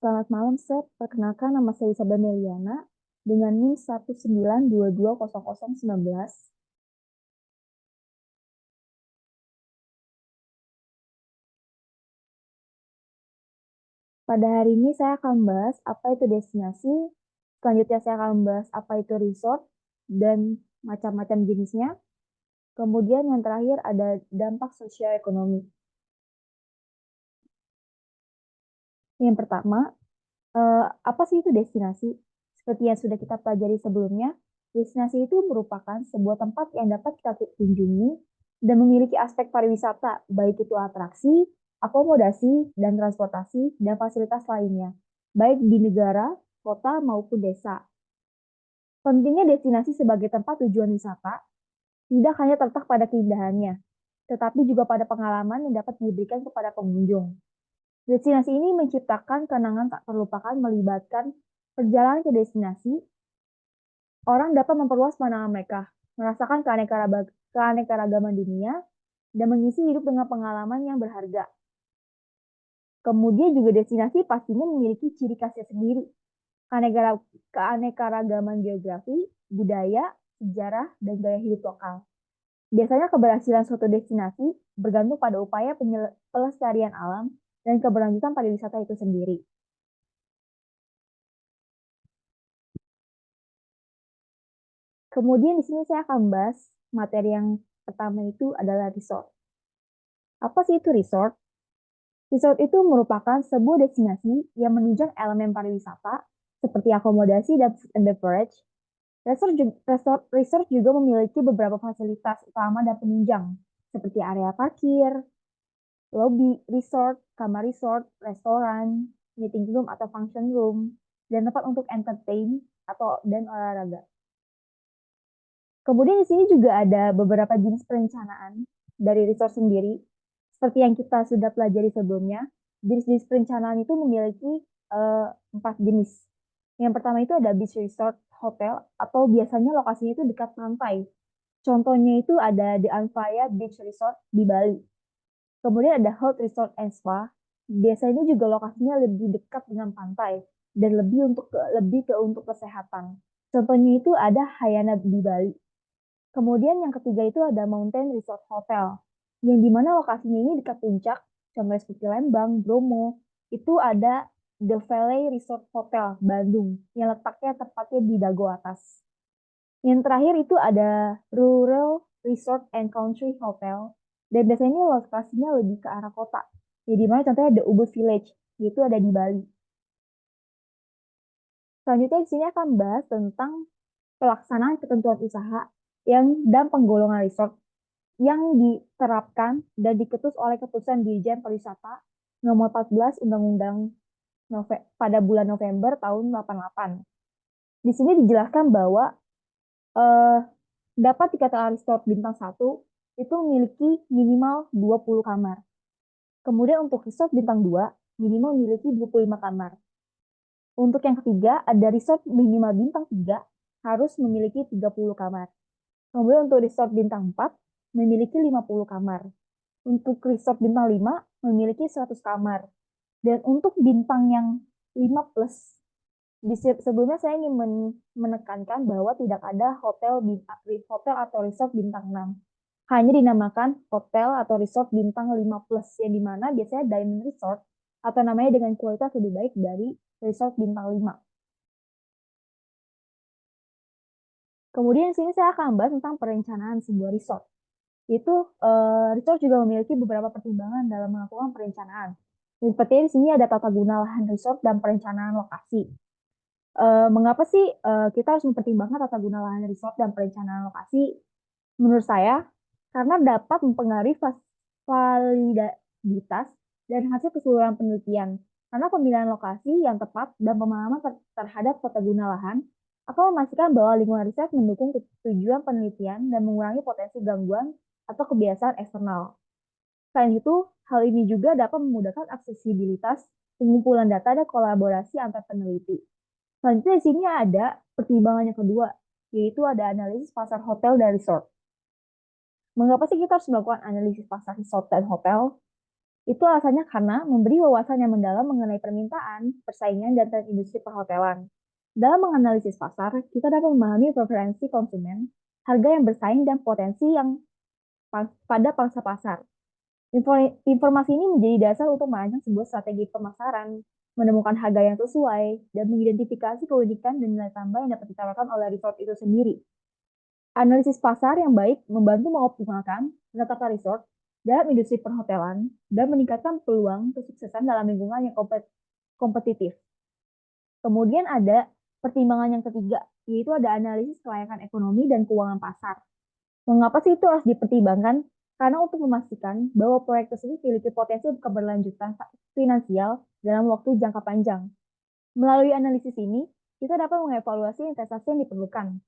Selamat malam, Sir. Perkenalkan nama saya Isabel Meliana dengan NIM 192200019. Pada hari ini saya akan membahas apa itu destinasi, selanjutnya saya akan membahas apa itu resort dan macam-macam jenisnya. Kemudian yang terakhir ada dampak sosial ekonomi. Yang pertama, apa sih itu destinasi? Seperti yang sudah kita pelajari sebelumnya, destinasi itu merupakan sebuah tempat yang dapat kita kunjungi dan memiliki aspek pariwisata, baik itu atraksi, akomodasi, dan transportasi, dan fasilitas lainnya, baik di negara, kota, maupun desa. Pentingnya destinasi sebagai tempat tujuan wisata tidak hanya terletak pada keindahannya, tetapi juga pada pengalaman yang dapat diberikan kepada pengunjung. Destinasi ini menciptakan kenangan tak terlupakan melibatkan perjalanan ke destinasi. Orang dapat memperluas pandangan mereka, merasakan keanekaragaman dunia, dan mengisi hidup dengan pengalaman yang berharga. Kemudian juga destinasi pastinya memiliki ciri khasnya sendiri, keanekaragaman geografi, budaya, sejarah, dan gaya hidup lokal. Biasanya keberhasilan suatu destinasi bergantung pada upaya pelestarian alam dan keberlanjutan pariwisata itu sendiri. Kemudian di sini saya akan membahas materi yang pertama itu adalah resort. Apa sih itu resort? Resort itu merupakan sebuah destinasi yang menunjang elemen pariwisata seperti akomodasi dan food and beverage. Resort juga memiliki beberapa fasilitas utama dan penunjang seperti area parkir, lobby resort, kamar resort, restoran, meeting room atau function room, dan tempat untuk entertain dan olahraga. Kemudian di sini juga ada beberapa jenis perencanaan dari resort sendiri. Seperti yang kita sudah pelajari sebelumnya, jenis-jenis perencanaan itu memiliki 4 jenis. Yang pertama itu ada beach resort hotel atau biasanya lokasinya itu dekat pantai. Contohnya itu ada The Anfaya Beach Resort di Bali. Kemudian ada Hot Resort and Spa. Biasanya juga lokasinya lebih dekat dengan pantai dan lebih ke untuk kesehatan. Contohnya itu ada Hayana di Bali. Kemudian yang ketiga itu ada Mountain Resort Hotel, yang dimana lokasinya ini dekat puncak, contohnya seperti Lembang, Bromo, itu ada The Valley Resort Hotel, Bandung, yang letaknya tepatnya di Dago atas. Yang terakhir itu ada Rural Resort and Country Hotel, dan biasanya lokasinya lebih ke arah kota, jadi dimana contohnya ada Ubud Village, itu ada di Bali. Selanjutnya di sini akan bahas tentang pelaksanaan ketentuan usaha dan penggolongan resort yang diterapkan dan diketus oleh Keputusan Dirjen Pariwisata Nomor 14 Undang-Undang pada bulan November tahun 88. Di sini dijelaskan bahwa eh, dapat dikatakan resort bintang 1 itu memiliki minimal 20 kamar. Kemudian untuk resort bintang 2 minimal memiliki 25 kamar. Untuk yang ketiga, ada resort minimal bintang 3 harus memiliki 30 kamar. Kemudian untuk resort bintang 4 memiliki 50 kamar. Untuk resort bintang 5 memiliki 100 kamar. Dan untuk bintang yang 5 plus, sebelumnya saya ingin menekankan bahwa tidak ada hotel atau resort bintang 6. Hanya dinamakan hotel atau resort bintang 5 plus, yang dimana biasanya Diamond Resort atau namanya dengan kualitas lebih baik dari resort bintang 5. Kemudian di sini saya akan bahas tentang perencanaan sebuah resort. Resort juga memiliki beberapa pertimbangan dalam melakukan perencanaan. Seperti di sini ada tata guna lahan resort dan perencanaan lokasi. Mengapa sih kita harus mempertimbangkan tata guna lahan resort dan perencanaan lokasi? Menurut saya, karena dapat mempengaruhi validitas dan hasil keseluruhan penelitian. Karena pemilihan lokasi yang tepat dan pemahaman terhadap tata guna lahan akan memastikan bahwa lingkungan riset mendukung tujuan penelitian dan mengurangi potensi gangguan atau kebiasaan eksternal. Selain itu, hal ini juga dapat memudahkan aksesibilitas, pengumpulan data, dan kolaborasi antar peneliti. Selanjutnya di sini ada pertimbangan yang kedua, yaitu ada analisis pasar hotel dan resort. Mengapa sih kita harus melakukan analisis pasar resort dan hotel? Itu alasannya karena memberi wawasan yang mendalam mengenai permintaan, persaingan, dan tren industri perhotelan. Dalam menganalisis pasar, kita dapat memahami preferensi konsumen, harga yang bersaing, dan potensi yang pada pangsa pasar. Informasi ini menjadi dasar untuk merancang sebuah strategi pemasaran, menemukan harga yang sesuai, dan mengidentifikasi keunikan dan nilai tambah yang dapat ditawarkan oleh resort itu sendiri. Analisis pasar yang baik membantu mengoptimalkan penetapan resort dalam industri perhotelan dan meningkatkan peluang kesuksesan dalam lingkungan yang kompetitif. Kemudian ada pertimbangan yang ketiga, yaitu ada analisis kelayakan ekonomi dan keuangan pasar. Mengapa sih itu harus dipertimbangkan? Karena untuk memastikan bahwa proyek tersebut memiliki potensi keberlanjutan finansial dalam waktu jangka panjang. Melalui analisis ini, kita dapat mengevaluasi investasi yang diperlukan,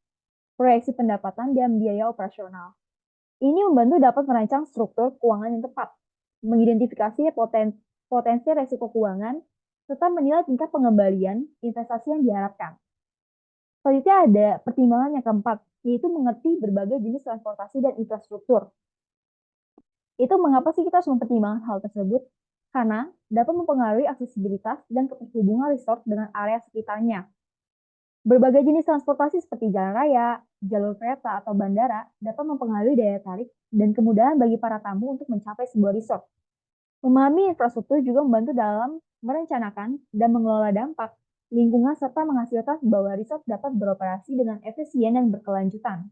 proyeksi pendapatan, dan biaya operasional. Ini membantu dapat merancang struktur keuangan yang tepat, mengidentifikasi potensi resiko keuangan, serta menilai tingkat pengembalian investasi yang diharapkan. Selanjutnya ada pertimbangan yang keempat, yaitu mengerti berbagai jenis transportasi dan infrastruktur. Itu mengapa sih kita harus mempertimbangkan hal tersebut? Karena dapat mempengaruhi aksesibilitas dan keterhubungan resort dengan area sekitarnya. Berbagai jenis transportasi seperti jalan raya, jalur kereta, atau bandara dapat mempengaruhi daya tarik dan kemudahan bagi para tamu untuk mencapai sebuah resort. Memahami infrastruktur juga membantu dalam merencanakan dan mengelola dampak lingkungan serta menghasilkan bahwa resort dapat beroperasi dengan efisien dan berkelanjutan.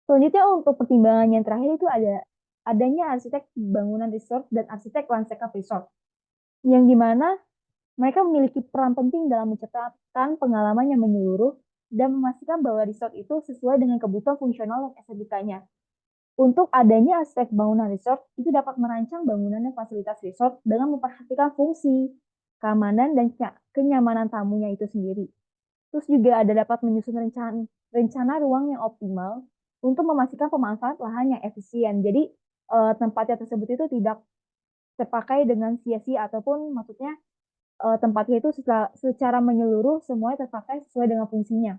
Selanjutnya untuk pertimbangan yang terakhir itu ada adanya arsitek bangunan resort dan arsitek landscape resort, yang dimana mereka memiliki peran penting dalam menciptakan pengalaman yang menyeluruh dan memastikan bahwa resort itu sesuai dengan kebutuhan fungsional dan estetikanya. Untuk adanya aspek bangunan resort, itu dapat merancang bangunan dan fasilitas resort dengan memperhatikan fungsi, keamanan, dan kenyamanan tamunya itu sendiri. Terus juga ada dapat menyusun rencana ruang yang optimal untuk memastikan pemanfaatan lahan yang efisien. Jadi tempatnya tersebut itu tidak terpakai dengan sia-sia ataupun maksudnya tempatnya itu secara menyeluruh semuanya terpakai sesuai dengan fungsinya.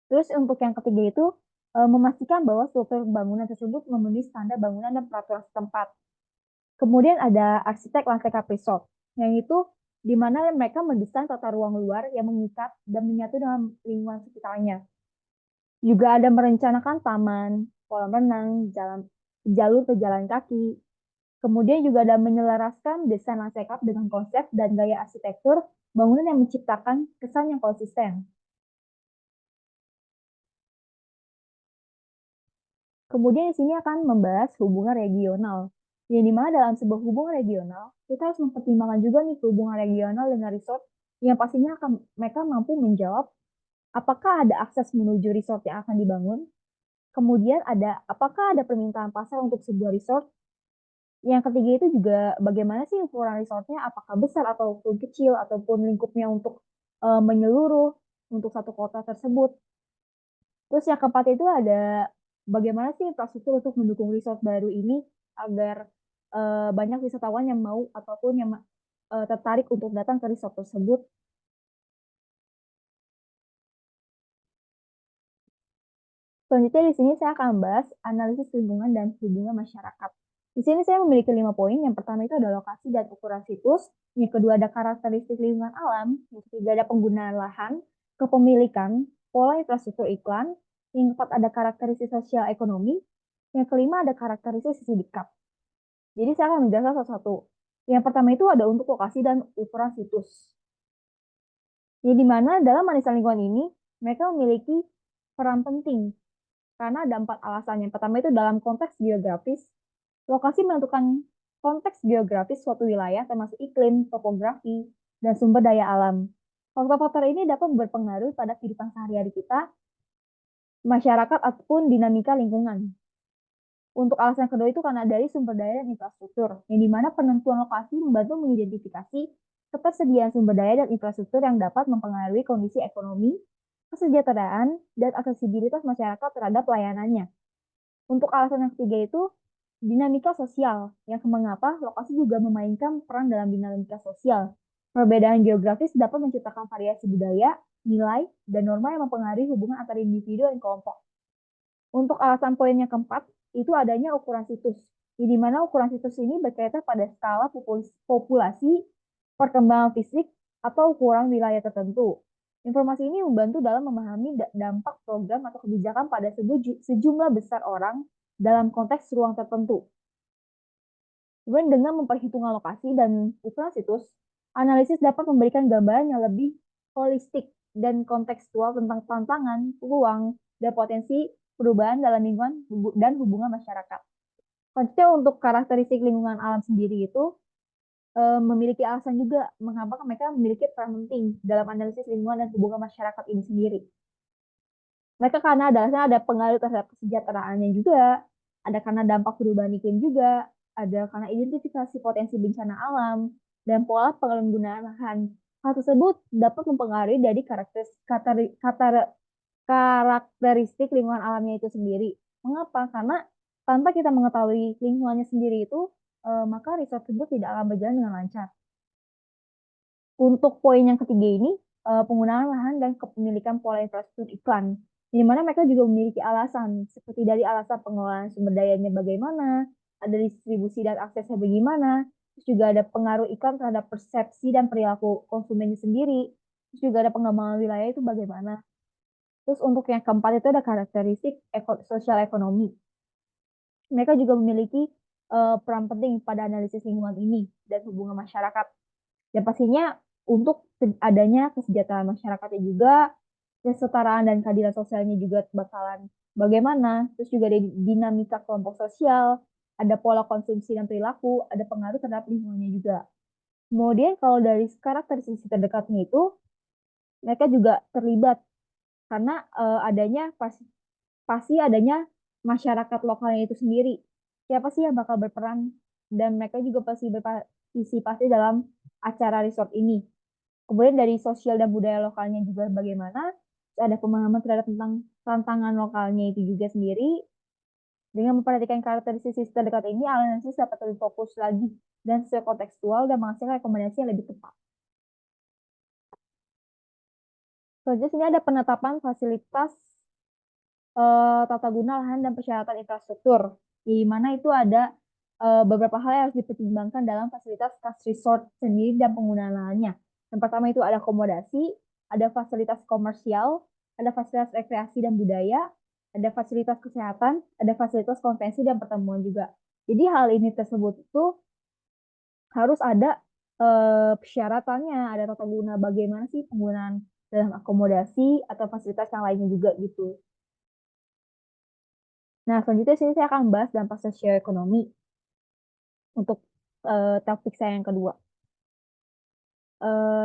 Terus untuk yang ketiga itu memastikan bahwa struktur bangunan tersebut memenuhi standar bangunan dan peraturan setempat. Kemudian ada arsitek landscape resort, yang itu di mana mereka mendesain tata ruang luar yang mengikat dan menyatu dengan lingkungan sekitarnya. Juga ada merencanakan taman, kolam renang, jalur pejalan kaki. Kemudian juga ada menyelaraskan desain landscape dengan konsep dan gaya arsitektur bangunan yang menciptakan kesan yang konsisten. Kemudian di sini akan membahas hubungan regional. Yang dimana dalam sebuah hubungan regional, kita harus mempertimbangkan juga nih hubungan regional dengan resort yang pastinya akan mereka mampu menjawab apakah ada akses menuju resort yang akan dibangun. Kemudian ada apakah ada permintaan pasar untuk sebuah resort. Yang ketiga itu juga bagaimana sih ukuran resortnya, apakah besar ataupun kecil ataupun lingkupnya untuk menyeluruh untuk satu kota tersebut. Terus yang keempat itu ada bagaimana sih infrastruktur untuk mendukung resort baru ini agar banyak wisatawan yang mau ataupun yang tertarik untuk datang ke resort tersebut. Selanjutnya di sini saya akan membahas analisis lingkungan dan hubungan masyarakat. Di sini saya memiliki 5 poin. Yang pertama itu ada lokasi dan ukuran situs. Yang kedua ada karakteristik lingkungan alam. Yang ketiga ada penggunaan lahan, kepemilikan, pola infrastruktur iklan. Yang keempat ada karakteristik sosial ekonomi. Yang kelima ada karakteristik sisi dekat. Jadi saya akan menjelaskan satu-satu. Yang pertama itu ada untuk lokasi dan ukuran situs. Jadi di mana dalam manisan lingkungan ini mereka memiliki peran penting karena ada 4 alasan. Yang pertama itu dalam konteks geografis. Lokasi menentukan konteks geografis suatu wilayah termasuk iklim, topografi, dan sumber daya alam. Faktor-faktor ini dapat berpengaruh pada kehidupan sehari-hari kita, masyarakat, ataupun dinamika lingkungan. Untuk alasan kedua itu karena dari sumber daya dan infrastruktur, yang dimana penentuan lokasi membantu mengidentifikasi ketersediaan sumber daya dan infrastruktur yang dapat mempengaruhi kondisi ekonomi, kesejahteraan, dan aksesibilitas masyarakat terhadap layanannya. Untuk alasan yang ketiga itu dinamika sosial, yang mengapa lokasi juga memainkan peran dalam dinamika sosial. Perbedaan geografis dapat menciptakan variasi budaya, nilai, dan norma yang mempengaruhi hubungan antara individu dan kelompok. Untuk alasan poin yang keempat, itu adanya ukuran situs, di mana ukuran situs ini berkaitan pada skala populasi, perkembangan fisik, atau ukuran wilayah tertentu. Informasi ini membantu dalam memahami dampak program atau kebijakan pada sejumlah besar orang dalam konteks ruang tertentu. Kemudian dengan memperhitungkan lokasi dan ukuran situs, analisis dapat memberikan gambaran yang lebih holistik dan kontekstual tentang tantangan, peluang, dan potensi perubahan dalam lingkungan dan hubungan masyarakat. Selanjutnya untuk karakteristik lingkungan alam sendiri itu memiliki alasan juga mengapa mereka memiliki peran penting dalam analisis lingkungan dan hubungan masyarakat ini sendiri. Mereka karena ada pengaruh terhadap kesejahteraannya juga, ada karena dampak perubahan iklim juga, ada karena identifikasi potensi bencana alam, dan pola penggunaan lahan. Hal tersebut dapat mempengaruhi dari karakteristik lingkungan alamnya itu sendiri. Mengapa? Karena tanpa kita mengetahui lingkungannya sendiri itu, maka riset tersebut tidak akan berjalan dengan lancar. Untuk poin yang ketiga ini, penggunaan lahan dan kepemilikan pola infrastruktur iklan, di mana mereka juga memiliki alasan, seperti dari alasan pengelolaan sumber dayanya bagaimana, ada distribusi dan aksesnya bagaimana, terus juga ada pengaruh iklan terhadap persepsi dan perilaku konsumennya sendiri, terus juga ada pengembangan wilayah itu bagaimana. Terus untuk yang keempat itu ada karakteristik sosial ekonomi. Mereka juga memiliki peran penting pada analisis lingkungan ini dan hubungan masyarakat. Dan pastinya untuk adanya kesejahteraan masyarakatnya juga, kesetaraan dan keadilan sosialnya juga bakalan bagaimana, terus juga ada dinamika kelompok sosial, ada pola konsumsi dan perilaku, ada pengaruh terhadap lingkungannya juga. Kemudian kalau dari karakteristik terdekatnya itu, mereka juga terlibat karena adanya pasti adanya masyarakat lokalnya itu sendiri. Siapa sih yang bakal berperan dan mereka juga pasti berpartisipasi dalam acara resort ini. Kemudian dari sosial dan budaya lokalnya juga bagaimana, ada pemahaman terhadap tentang tantangan lokalnya itu juga sendiri. Dengan memperhatikan karakteristik terdekat ini, analisis dapat lebih fokus lagi dan sesuai kontekstual dan menghasilkan rekomendasi yang lebih tepat. Selanjutnya ada penetapan fasilitas tata guna lahan dan persyaratan infrastruktur, di mana itu ada beberapa hal yang harus dipertimbangkan dalam fasilitas cash resort sendiri dan penggunaan lahannya. Yang pertama itu ada akomodasi, ada fasilitas komersial, ada fasilitas rekreasi dan budaya, ada fasilitas kesehatan, ada fasilitas konvensi dan pertemuan juga. Jadi hal ini tersebut itu harus ada persyaratannya, ada tata guna bagaimana sih penggunaan dalam akomodasi atau fasilitas yang lainnya juga gitu. Nah, selanjutnya sini saya akan bahas dampak sosioekonomi untuk topik saya yang kedua.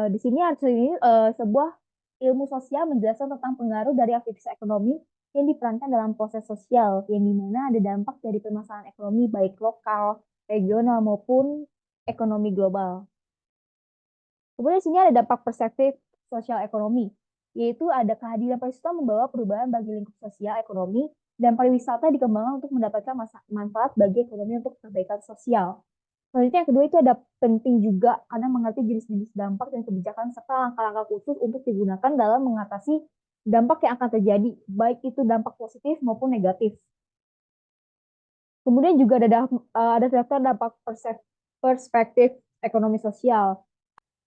Di sini sebuah ilmu sosial menjelaskan tentang pengaruh dari aktivitas ekonomi yang diperankan dalam proses sosial, yang dimana ada dampak dari permasalahan ekonomi baik lokal, regional maupun ekonomi global. Kemudian di sini ada dampak perspektif sosial ekonomi, yaitu ada kehadiran pariwisata membawa perubahan bagi lingkup sosial ekonomi dan pariwisata dikembangkan untuk mendapatkan manfaat bagi ekonomi untuk perbaikan sosial. Selanjutnya yang kedua itu ada penting juga karena mengerti jenis-jenis dampak dan kebijakan serta langkah-langkah khusus untuk digunakan dalam mengatasi dampak yang akan terjadi, baik itu dampak positif maupun negatif. Kemudian juga ada daftar dampak perspektif ekonomi sosial.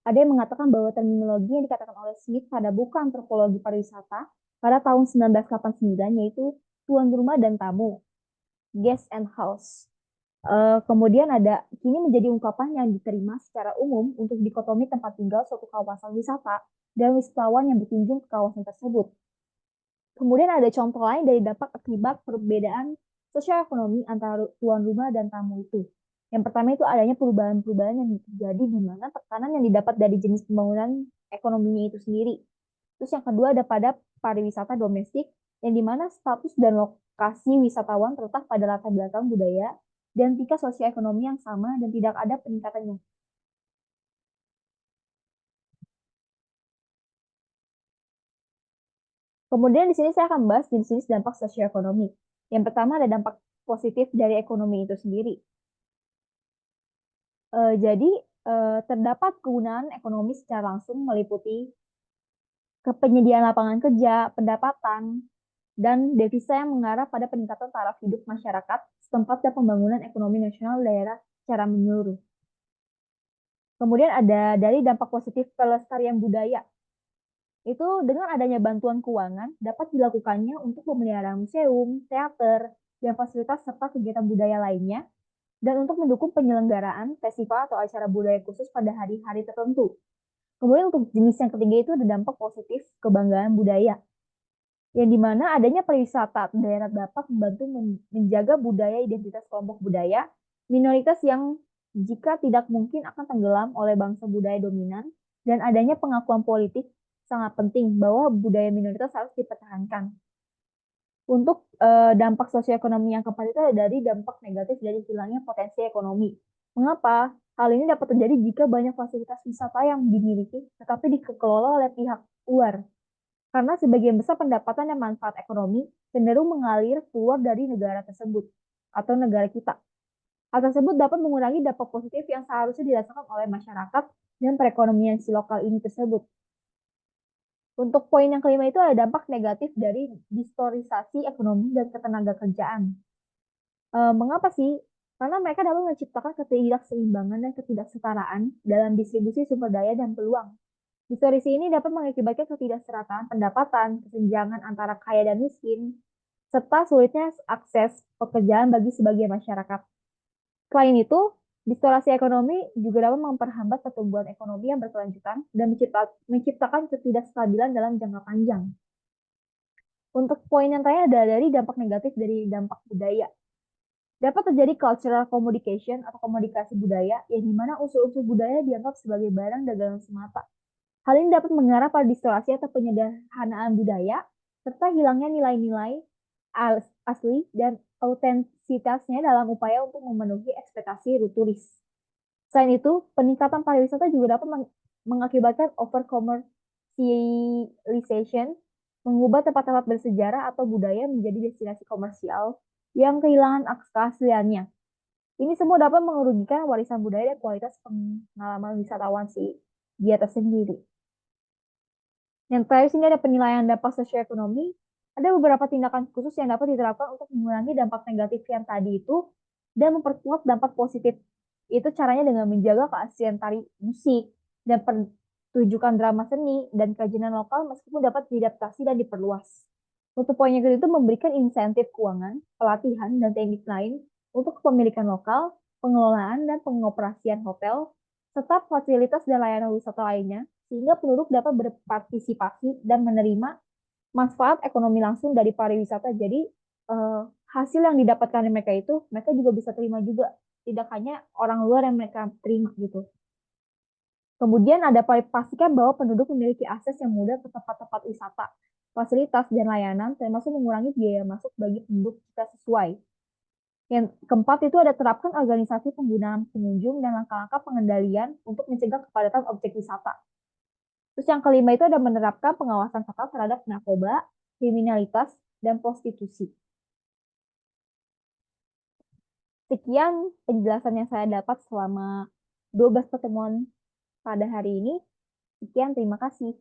Ada yang mengatakan bahwa terminologi yang dikatakan oleh Smith pada buku antropologi pariwisata pada tahun 1989 yaitu tuan rumah dan tamu, guest and host. Kemudian kini menjadi ungkapan yang diterima secara umum untuk dikotomi tempat tinggal suatu kawasan wisata dan wisatawan yang berkunjung ke kawasan tersebut. Kemudian ada contoh lain dari dampak akibat perbedaan sosial ekonomi antara tuan rumah dan tamu itu. Yang pertama itu adanya perubahan-perubahan yang terjadi di mana tekanan yang didapat dari jenis pembangunan ekonominya itu sendiri. Terus yang kedua ada pada pariwisata domestik, yang di mana status dan lokasi wisatawan terletak pada latar belakang budaya dan tingkat sosial ekonomi yang sama dan tidak ada peningkatannya. Kemudian di sini saya akan bahas jenis-jenis dampak sosioekonomi. Yang pertama ada dampak positif dari ekonomi itu sendiri. Jadi terdapat kegunaan ekonomi secara langsung meliputi kepenyediaan lapangan kerja, pendapatan, dan devisa yang mengarah pada peningkatan taraf hidup masyarakat setempat dan pembangunan ekonomi nasional daerah secara menyeluruh. Kemudian ada dari dampak positif pelestarian budaya. Itu dengan adanya bantuan keuangan dapat dilakukannya untuk memelihara museum, teater, dan fasilitas serta kegiatan budaya lainnya, dan untuk mendukung penyelenggaraan festival atau acara budaya khusus pada hari-hari tertentu. Kemudian untuk jenis yang ketiga itu ada dampak positif kebanggaan budaya, yang dimana adanya pariwisata daerah dapat membantu menjaga budaya identitas kelompok budaya, minoritas yang jika tidak mungkin akan tenggelam oleh bangsa budaya dominan, dan adanya pengakuan politik sangat penting bahwa budaya minoritas harus dipertahankan. Untuk dampak sosioekonomi yang keempat itu ada dari dampak negatif dari hilangnya potensi ekonomi. Mengapa? Hal ini dapat terjadi jika banyak fasilitas wisata yang dimiliki tetapi dikelola oleh pihak luar. Karena sebagian besar pendapatan dan manfaat ekonomi cenderung mengalir keluar dari negara tersebut atau negara kita. Hal tersebut dapat mengurangi dampak positif yang seharusnya dirasakan oleh masyarakat dan perekonomian si lokal ini tersebut. Untuk poin yang kelima itu ada dampak negatif dari distorisasi ekonomi dan ketenagakerjaan. Mengapa sih? Karena mereka dapat menciptakan ketidakseimbangan dan ketidaksetaraan dalam distribusi sumber daya dan peluang. Distorisi ini dapat mengakibatkan ketidakserataan pendapatan, kesenjangan antara kaya dan miskin, serta sulitnya akses pekerjaan bagi sebagian masyarakat. Selain itu, distorsi ekonomi juga dapat memperhambat pertumbuhan ekonomi yang berkelanjutan dan menciptakan ketidakstabilan dalam jangka panjang. Untuk poin yang terakhir ada dari dampak negatif dari dampak budaya. Dapat terjadi cultural communication atau komunikasi budaya, yang dimana unsur-unsur budaya dianggap sebagai barang dagangan semata. Hal ini dapat mengarah pada distorsi atau penyederhanaan budaya, serta hilangnya nilai-nilai asli dan autentisitasnya dalam upaya untuk memenuhi ekspektasi turis. Selain itu, peningkatan pariwisata juga dapat mengakibatkan over-commercialization, mengubah tempat-tempat bersejarah atau budaya menjadi destinasi komersial yang kehilangan keasliannya. Ini semua dapat merugikan warisan budaya dan kualitas pengalaman wisatawan si dia tersendiri. Yang terakhir sini ada penilaian dampak sosioekonomi. Ada beberapa tindakan khusus yang dapat diterapkan untuk mengurangi dampak negatif yang tadi itu dan memperkuat dampak positif. Itu caranya dengan menjaga keaslian tari musik dan pertunjukan drama seni dan kerajinan lokal meskipun dapat diadaptasi dan diperluas. Untuk poin yang kedua itu memberikan insentif keuangan, pelatihan, dan teknik lain untuk kepemilikan lokal, pengelolaan dan pengoperasian hotel, serta fasilitas dan layanan wisata lainnya sehingga penduduk dapat berpartisipasi dan menerima manfaat ekonomi langsung dari pariwisata. Jadi hasil yang didapatkan dari mereka itu mereka juga bisa terima juga, tidak hanya orang luar yang mereka terima gitu. Kemudian ada pastikan bahwa penduduk memiliki akses yang mudah ke tempat-tempat wisata, fasilitas dan layanan, termasuk mengurangi biaya masuk bagi penduduk jika sesuai. Yang keempat itu ada terapkan organisasi penggunaan pengunjung dan langkah-langkah pengendalian untuk mencegah kepadatan objek wisata. Terus yang kelima itu ada menerapkan pengawasan ketat terhadap narkoba, kriminalitas, dan prostitusi. Sekian penjelasan yang saya dapat selama 12 pertemuan pada hari ini. Sekian, terima kasih.